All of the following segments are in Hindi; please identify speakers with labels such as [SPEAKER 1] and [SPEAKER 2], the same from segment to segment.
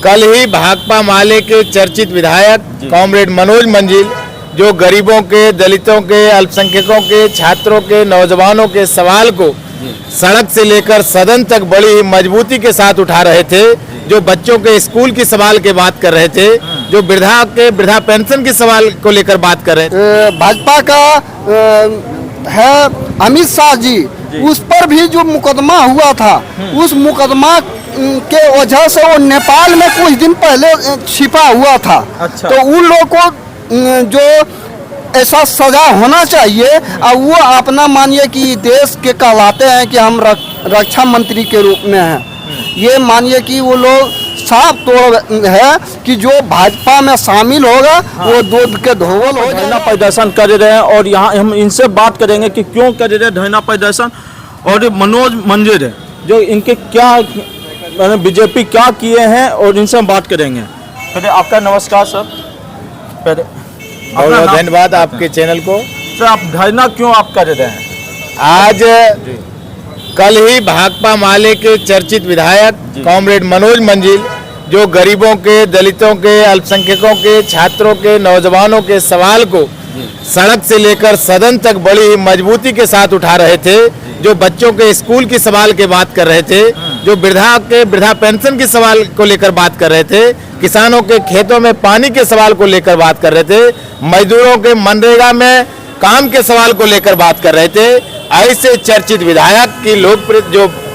[SPEAKER 1] कल ही भाकपा माले के चर्चित विधायक कॉमरेड मनोज मंजिल जो गरीबों के, दलितों के, अल्पसंख्यकों के, छात्रों के, नौजवानों के सवाल को सड़क से लेकर सदन तक बड़ी ही मजबूती के साथ उठा रहे थे, जो बच्चों के स्कूल की सवाल की बात कर रहे थे, जो वृद्धा पेंशन के सवाल को लेकर बात कर रहे थे।
[SPEAKER 2] भाजपा का है अमित शाह जी, उस पर भी जो मुकदमा हुआ था, उस मुकदमा के वजह से वो नेपाल में कुछ दिन पहले छिपा हुआ था।
[SPEAKER 3] अच्छा।
[SPEAKER 2] तो उन लोगों को जो ऐसा सजा होना चाहिए, और वो अपना मानिए कि देश के कहलाते हैं कि हम रक्षा मंत्री के रूप में हैं, ये मानिए कि वो लोग साफ तौर है कि जो भाजपा में शामिल होगा वो दूध के धोवल हो
[SPEAKER 3] धरना प्रदर्शन कर रहे हैं और यहाँ हम इनसे बात करेंगे कि क्यों कर रहे हैं धरना प्रदर्शन। और ये मनोज मंजिल है जो इनके क्या बीजेपी क्या किए हैं और इनसे हम बात करेंगे। पहले आपका नमस्कार सर। पहले
[SPEAKER 1] बहुत धन्यवाद आपके चैनल को।
[SPEAKER 3] सर आप धरना क्यों आप कर रहे हैं?
[SPEAKER 1] आज कल ही भाकपा माले के चर्चित विधायक कॉमरेड मनोज मंजिल जो गरीबों के, दलितों के, अल्पसंख्यकों के, छात्रों के, नौजवानों के सवाल को सड़क से लेकर सदन तक बड़ी ही मजबूती के साथ उठा रहे थे, जो बच्चों के स्कूल की सवाल की बात कर रहे थे, जो वृद्धा पेंशन के सवाल को लेकर बात कर रहे थे, किसानों के खेतों में पानी के सवाल को लेकर बात कर रहे थे, मजदूरों के मनरेगा में काम के सवाल को लेकर बात कर रहे थे। ऐसे चर्चित विधायक की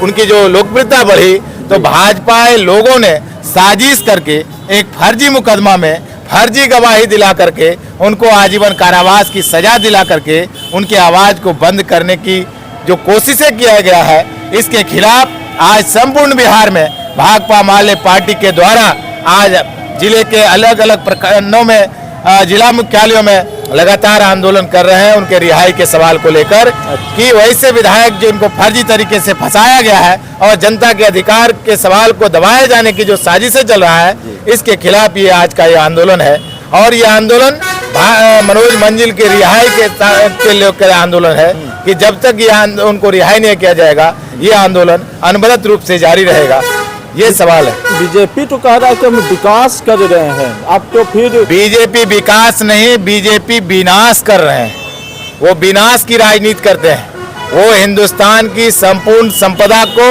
[SPEAKER 1] उनकी जो लोकप्रियता बढ़ी, तो भाजपा लोगों ने साजिश करके एक फर्जी मुकदमा में फर्जी गवाही दिला करके उनको आजीवन कारावास की सजा दिला करके उनकी आवाज को बंद करने की जो कोशिशें किया गया है, इसके खिलाफ आज संपूर्ण बिहार में भाकपा माले पार्टी के द्वारा आज जिले के अलग अलग प्रखंडों में, जिला मुख्यालयों में लगातार आंदोलन कर रहे हैं उनके रिहाई के सवाल को लेकर कि वैसे विधायक जो इनको फर्जी तरीके से फंसाया गया है और जनता के अधिकार के सवाल को दबाए जाने की जो साजिशें चल रहा है, इसके खिलाफ ये आज का ये आंदोलन है। और ये आंदोलन मनोज मंजिल के रिहाई के लेकर आंदोलन है कि जब तक ये उनको रिहाई नहीं किया जाएगा, ये आंदोलन अनवरत रूप से जारी रहेगा। ये सवाल है।
[SPEAKER 3] बीजेपी तो कह रहा है कि हम विकास कर रहे हैं, आप तो फिर
[SPEAKER 1] बीजेपी विकास नहीं, बीजेपी विनाश कर रहे हैं। वो विनाश की राजनीति करते हैं। वो हिंदुस्तान की संपूर्ण संपदा को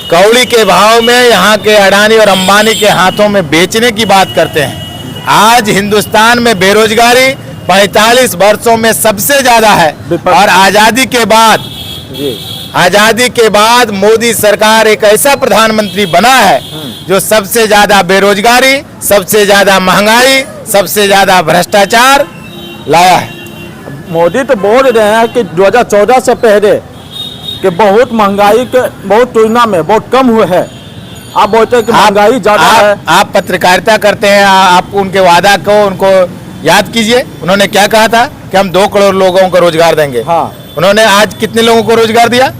[SPEAKER 1] कौड़ी के भाव में यहाँ के अडानी और अंबानी के हाथों में बेचने की बात करते हैं। आज हिंदुस्तान में बेरोजगारी 45 वर्षों में सबसे ज्यादा है और आजादी के बाद मोदी सरकार एक ऐसा प्रधानमंत्री बना है जो सबसे ज्यादा बेरोजगारी, सबसे ज्यादा महंगाई, सबसे ज्यादा भ्रष्टाचार लाया है।
[SPEAKER 3] मोदी तो बोल रहे हैं कि 2014 से पहले कि बहुत महंगाई के बहुत तुलना में बहुत कम हुए है। आप बोलते हैं कि महंगाई ज्यादा है।
[SPEAKER 1] आप पत्रकारिता करते हैं, आप उनके वादा को उनको याद कीजिए। उन्होंने क्या कहा था कि हम 2 करोड़ लोगों को रोजगार देंगे।
[SPEAKER 3] हाँ।
[SPEAKER 1] उन्होंने आज कितने लोगों को रोजगार दिया?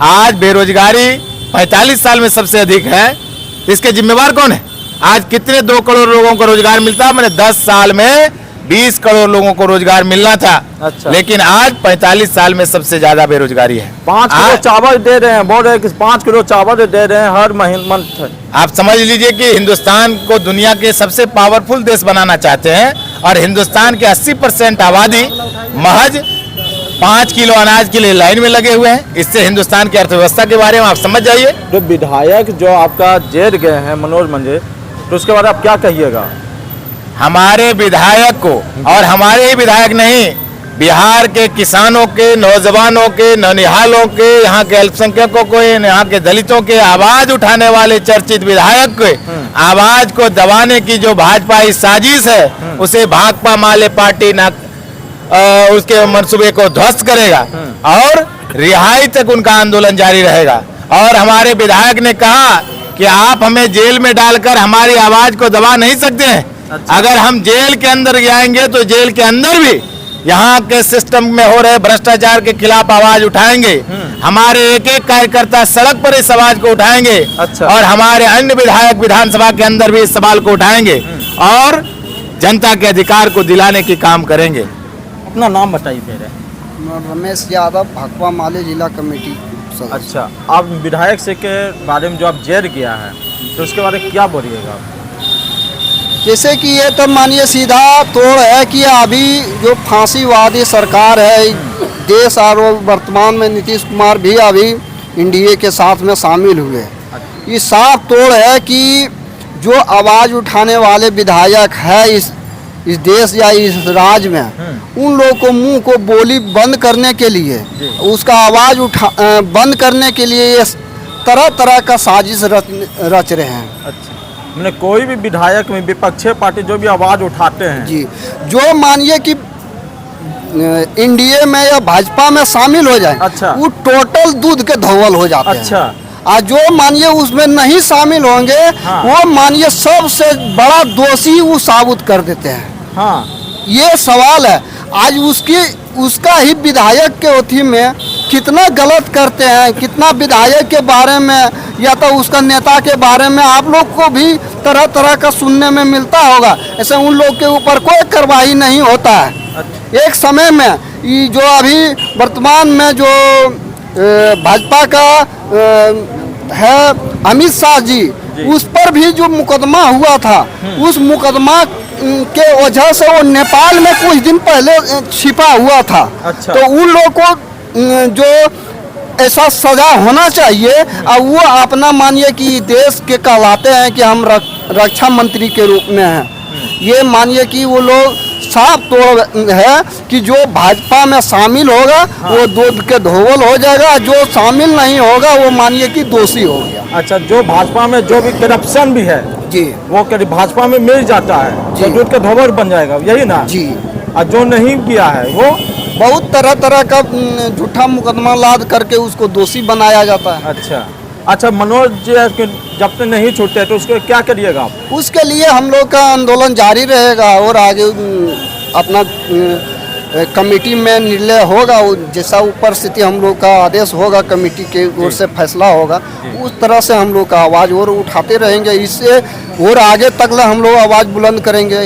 [SPEAKER 1] आज बेरोजगारी 45 साल में सबसे अधिक है। इसके जिम्मेवार कौन है? आज कितने 2 करोड़ लोगों को रोजगार मिलता है? मैंने 10 साल में 20 करोड़ लोगों को रोजगार मिलना था।
[SPEAKER 3] अच्छा।
[SPEAKER 1] लेकिन आज 45 साल में सबसे ज्यादा बेरोजगारी है।
[SPEAKER 3] 5 किलो चावल दे रहे हैं, बोल रहे हैं कि 5 किलो चावल दे रहे हैं हर मंथ।
[SPEAKER 1] आप समझ लीजिए कि हिंदुस्तान को दुनिया के सबसे पावरफुल देश बनाना चाहते हैं और हिंदुस्तान के 80% आबादी महज 5 किलो अनाज के लिए लाइन में लगे हुए हैं। इससे हिंदुस्तान की अर्थव्यवस्था के बारे में आप समझ जाइए।
[SPEAKER 3] जो विधायक जो आपका जेल गए हैं मनोज मंजिल, तो उसके बारे में आप क्या कहिएगा?
[SPEAKER 1] हमारे विधायक को, और हमारे ही विधायक नहीं, बिहार के किसानों के, नौजवानों के, नौनिहालों के, यहाँ के अल्पसंख्यकों को, यहाँ के दलितों के आवाज उठाने वाले चर्चित विधायक के आवाज को दबाने की जो भाजपाई साजिश है, उसे भाकपा माले पार्टी उसके मंसूबे को ध्वस्त करेगा और रिहाई तक उनका आंदोलन जारी रहेगा। और हमारे विधायक ने कहा कि आप हमें जेल में डालकर हमारी आवाज को दबा नहीं सकते हैं। अच्छा। अगर हम जेल के अंदर जाएंगे तो जेल के अंदर भी यहाँ के सिस्टम में हो रहे भ्रष्टाचार के खिलाफ आवाज उठाएंगे। हमारे एक एक कार्यकर्ता सड़क पर इस आवाज को उठाएंगे। अच्छा। और हमारे अन्य विधायक विधानसभा के अंदर भी इस सवाल को उठाएंगे और जनता के अधिकार को दिलाने की काम करेंगे।
[SPEAKER 3] अपना नाम बताइए। मेरे
[SPEAKER 2] रमेश यादव, भाकपा माले जिला कमेटी। सदस्य।
[SPEAKER 3] अच्छा, आप विधायक से के बारे में जो आप जेर किया है तो उसके बारे में क्या बोलिएगा?
[SPEAKER 2] जैसे कि ये तो मानिए सीधा तोड़ है कि अभी जो फांसीवादी सरकार है देश और वर्तमान में नीतीश कुमार भी अभी एनडीए के साथ में शामिल हुए। ये साफ तोड़ है कि जो आवाज़ उठाने वाले विधायक है इस देश या इस राज्य में, उन लोगों को मुंह को बोली बंद करने के लिए, उसका आवाज़ बंद करने के लिए ये तरह तरह का साजिश रच रहे हैं।
[SPEAKER 3] अच्छा, मैंने कोई भी विधायक में विपक्षी पार्टी जो भी आवाज़ उठाते हैं
[SPEAKER 2] जी, जो मानिए कि एनडीए में या भाजपा में शामिल हो जाए,
[SPEAKER 3] अच्छा,
[SPEAKER 2] वो टोटल दूध के धवल हो जाते हैं।
[SPEAKER 3] अच्छा,
[SPEAKER 2] और जो मानिए उसमें नहीं शामिल होंगे,
[SPEAKER 3] हाँ,
[SPEAKER 2] वो मानिए सबसे बड़ा दोषी वो साबित कर देते हैं।
[SPEAKER 3] हाँ,
[SPEAKER 2] ये सवाल है आज उसका ही विधायक के अथी में कितना गलत करते हैं, कितना विधायक के बारे में या तो उसका नेता के बारे में आप लोग को भी तरह तरह का सुनने में मिलता होगा। ऐसे उन लोग के ऊपर कोई कार्रवाई नहीं होता है। एक समय में ये जो अभी वर्तमान में जो भाजपा का है अमित शाह जी, उस पर भी जो मुकदमा हुआ था, उस मुकदमा के वजह से वो नेपाल में कुछ दिन पहले छिपा हुआ था।
[SPEAKER 3] अच्छा।
[SPEAKER 2] तो उन लोगों को जो ऐसा सजा होना चाहिए, और वो अपना मानिए कि देश के कहलाते हैं कि हम रक्षा मंत्री के रूप में हैं। ये मानिए कि वो लोग साफ तौर है कि जो भाजपा में शामिल होगा, हाँ, वो दूध के धोवल हो जाएगा, जो शामिल नहीं होगा वो मानिए कि दोषी हो गया।
[SPEAKER 3] अच्छा, जो भाजपा में जो भी करप्शन भी है
[SPEAKER 2] जी,
[SPEAKER 3] वो भाजपा में मिल जाता है तो दूध के धोवल बन जाएगा, यही ना
[SPEAKER 2] जी।
[SPEAKER 3] और जो नहीं किया है वो
[SPEAKER 2] बहुत तरह तरह का झूठा मुकदमा लाद करके उसको दोषी बनाया जाता है।
[SPEAKER 3] अच्छा, अच्छा, मनोज जी जब तक नहीं छूटते तो उसको क्या करिएगा आप?
[SPEAKER 2] उसके लिए हम लोग का आंदोलन जारी रहेगा और आगे अपना कमेटी में निर्णय होगा, जैसा ऊपर स्थिति हम लोग का आदेश होगा, कमेटी के ओर से फैसला होगा, उस तरह से हम लोग का आवाज़ और उठाते रहेंगे। इससे और आगे तक हम लोग आवाज़ बुलंद करेंगे।